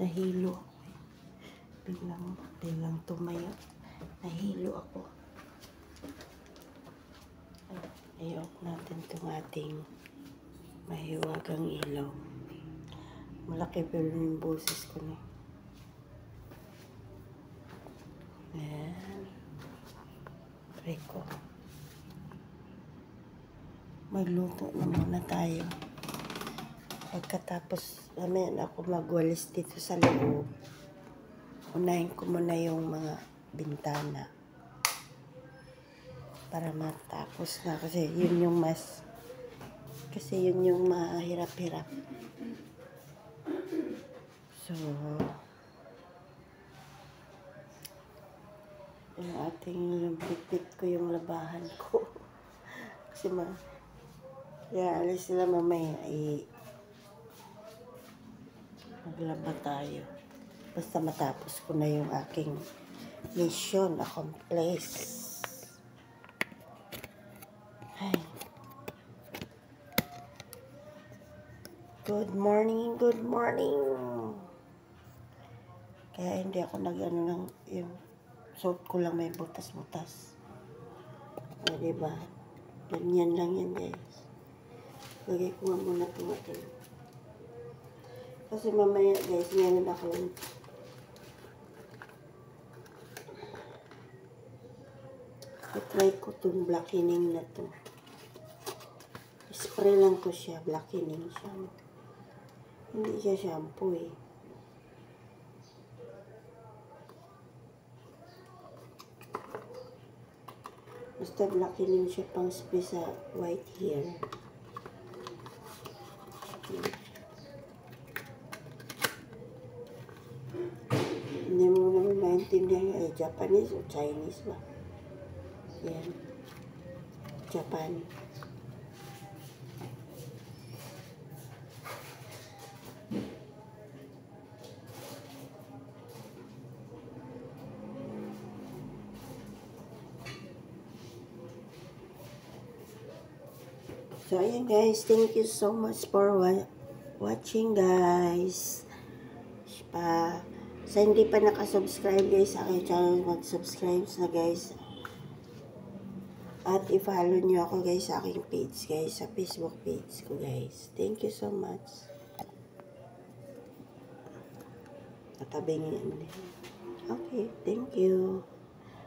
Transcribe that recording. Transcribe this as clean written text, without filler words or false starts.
Nahilo ako. Biglang tumayo. Nahilo ako. I-off natin itong ating mahiwagang ilaw. Malaki pero yung boses ko na. Ayan. Try ko. Magluto na muna tayo. Pagkatapos namin ako magwalis dito sa loob, unahin ko muna yung mga bintana para matapos na kasi yun yung mahirap-hirap. So, yung ating bitbit ko yung labahan ko. Kasi kaya alis sila mamaya maglaba tayo. Basta matapos ko na yung aking mission accomplished. Ay. Good morning, good morning. Kaya hindi ako nag-ano ng yung suot ko lang may butas-butas. O diba? Ganyan lang yan guys. Lagay ko nga muna tumatin. Kasi mamaya guys, meron ako i-try ko itong blackening na to. Spray lang ko siya, blackening siya. Hindi siya shampoo eh. Basta blackening siya pang spray sa white hair. Hindi mo naman maintindihan yung Japanese o Chinese ba? Yan. Japan. So, ayan guys. Thank you so much for watching guys. Sa hindi pa nakasubscribe guys sa aking channel, mag-subscribe na guys. At i-follow nyo ako guys sa aking page guys, sa Facebook page ko guys. Thank you so much. Natabingin.